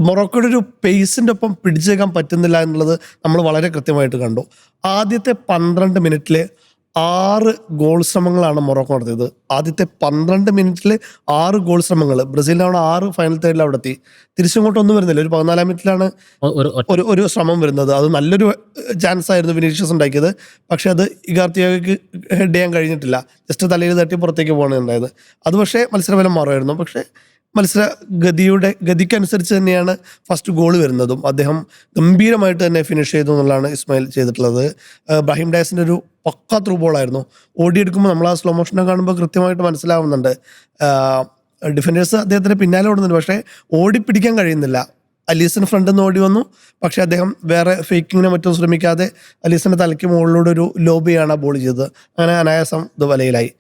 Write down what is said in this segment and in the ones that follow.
മൊറോക്കോയുടെ ഒരു പേസിൻ്റെ ഒപ്പം പിടിച്ചേക്കാൻ പറ്റുന്നില്ല എന്നുള്ളത് നമ്മൾ വളരെ കൃത്യമായിട്ട് കണ്ടു. ആദ്യത്തെ 12 മിനിറ്റിൽ 6 ഗോൾ ശ്രമങ്ങളാണ് മൊറോക്കോ നടത്തിയത്. ആദ്യത്തെ 12 മിനിറ്റിൽ 6 ഗോൾ ശ്രമങ്ങൾ. ബ്രസീലിനാണ് 6 ഫൈനൽ തേർഡിൽ അവിടെ എത്തി. തിരിച്ചിങ്ങോട്ടൊന്നും വരുന്നില്ല. ഒരു 14 മിനിറ്റിലാണ് ഒരു ശ്രമം വരുന്നത്. അത് നല്ലൊരു ചാൻസ് ആയിരുന്നു വിനീഷ്യസ് ഉണ്ടാക്കിയത്. പക്ഷെ അത് ഇഗാർത്തിയോയ്ക്ക് ഹെഡ് ചെയ്യാൻ കഴിഞ്ഞിട്ടില്ല. ജസ്റ്റ് തലയിൽ തട്ടി പുറത്തേക്ക് പോകുന്നുണ്ടായത്. അത് പക്ഷേ മത്സരഫലം മാറുമായിരുന്നു. പക്ഷേ മത്സര ഗതിക്കനുസരിച്ച് തന്നെയാണ് ഫസ്റ്റ് ഗോൾ വരുന്നതും. അദ്ദേഹം ഗംഭീരമായിട്ട് തന്നെ ഫിനിഷ് ചെയ്തു എന്നുള്ളതാണ് ഇസ്മായിൽ ചെയ്തിട്ടുള്ളത്. ബ്രാഹിം ഡയസിൻ്റെ ഒരു പക്ക ത്രൂ ബോളായിരുന്നു. ഓടിയെടുക്കുമ്പോൾ നമ്മൾ ആ സ്ലോ മോഷനെ കാണുമ്പോൾ കൃത്യമായിട്ട് മനസ്സിലാവുന്നുണ്ട്. ഡിഫൻഡേഴ്സ് അദ്ദേഹത്തിന് പിന്നാലെ ഓടുന്നുണ്ട്, പക്ഷേ ഓടിപ്പിടിക്കാൻ കഴിയുന്നില്ല. അലീസൺ ഫ്രണ്ടിൽ നിന്ന് ഓടി വന്നു, പക്ഷേ അദ്ദേഹം വേറെ ഫേക്കിങ്ങിനെ മറ്റും ശ്രമിക്കാതെ അലീസൻ്റെ തലയ്ക്ക് മുകളിലൂടെ ഒരു ലോബിയാണ് ബോൾ ചെയ്തത്. അങ്ങനെ അനായാസം ഇത് വലയിലായി.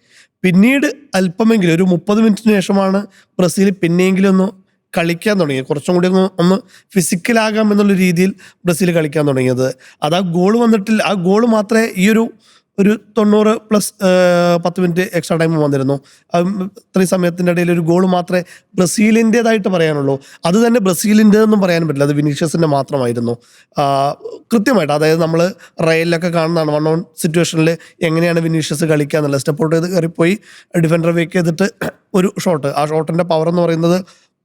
പിന്നീട് അല്പമെങ്കിലും ഒരു 30 മിനിറ്റിന് ശേഷമാണ് ബ്രസീൽ പിന്നെയെങ്കിലും ഒന്ന് കളിക്കാൻ തുടങ്ങിയത്. കുറച്ചും കൂടി ഒന്ന് ഫിസിക്കലാകാം എന്നുള്ള രീതിയിൽ ബ്രസീൽ കളിക്കാൻ തുടങ്ങിയത്. അത് ആ ഗോൾ വന്നിട്ടില്ല. ആ ഗോൾ മാത്രമേ ഈ ഒരു 90 പ്ലസ് 10 മിനിറ്റ് എക്സ്ട്രാ ടൈം വന്നിരുന്നു. ഇത്രയും സമയത്തിൻ്റെ ഇടയിൽ ഒരു ഗോൾ മാത്രമേ ബ്രസീലിൻ്റെതായിട്ട് പറയാനുള്ളൂ. അത് തന്നെ ബ്രസീലിൻ്റെതെന്നും പറയാൻ പറ്റില്ല, അത് വിനീഷ്യസിൻ്റെ മാത്രമായിരുന്നു. കൃത്യമായിട്ട്, അതായത് നമ്മൾ റയലിലൊക്കെ കാണുന്നതാണ് 1-on സിറ്റുവേഷനിൽ എങ്ങനെയാണ് വിനീഷ്യസ് കളിക്കുക എന്നുള്ളത്. സ്റ്റെപ്പ് ഔട്ട് ചെയ്ത് കയറിപ്പോയി ഡിഫൻഡർ വേക്ക് ചെയ്തിട്ട് ഒരു ഷോട്ട്. ആ ഷോട്ടിൻ്റെ പവർ എന്ന് പറയുന്നത്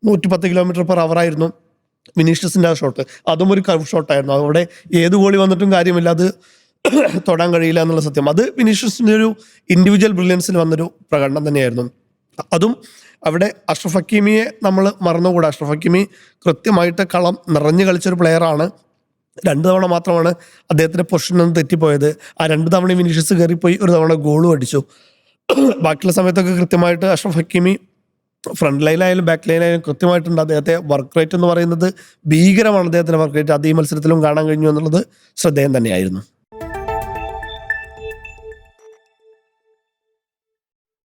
110 km/h ആയിരുന്നു വിനീഷ്യസിൻ്റെ ആ ഷോട്ട്. അതും ഒരു കർവ് ഷോട്ടായിരുന്നു. അവിടെ ഏത് ഗോളി വന്നിട്ടും കാര്യമില്ല, അത് തൊടാൻ കഴിയില്ല എന്നുള്ള സത്യം. അത് വിനീഷ്യസിൻ്റെ ഒരു ഇൻഡിവിജ്വൽ ബ്രില്യൻസിൽ വന്നൊരു പ്രകടനം തന്നെയായിരുന്നു. അതും അവിടെ അഷ്റഫ് ഹക്കീമിയെ നമ്മൾ മറന്നുകൂടാ. അഷ്റഫ് ഹക്കീമി കൃത്യമായിട്ട് കളം നിറഞ്ഞു കളിച്ചൊരു പ്ലെയറാണ്. 2 തവണ മാത്രമാണ് അദ്ദേഹത്തിൻ്റെ പൊസിഷൻ ഒന്ന് തെറ്റിപ്പോയത്. ആ 2 തവണ വിനീഷ്യസ് കയറിപ്പോയി, ഒരു തവണ ഗോളും അടിച്ചു. ബാക്കിയുള്ള സമയത്തൊക്കെ കൃത്യമായിട്ട് അഷ്റഫ് ഹക്കീമി ഫ്രണ്ട് ലൈനായാലും ബാക്ക് ലൈനായാലും കൃത്യമായിട്ടുണ്ട്. അദ്ദേഹത്തെ വർക്ക് റേറ്റ് എന്ന് പറയുന്നത് ഭീകരമാണ്. അദ്ദേഹത്തിൻ്റെ വർക്ക് റേറ്റ് അത് ഈ മത്സരത്തിലും കാണാൻ കഴിഞ്ഞു എന്നുള്ളത് ശ്രദ്ധേയം തന്നെയായിരുന്നു.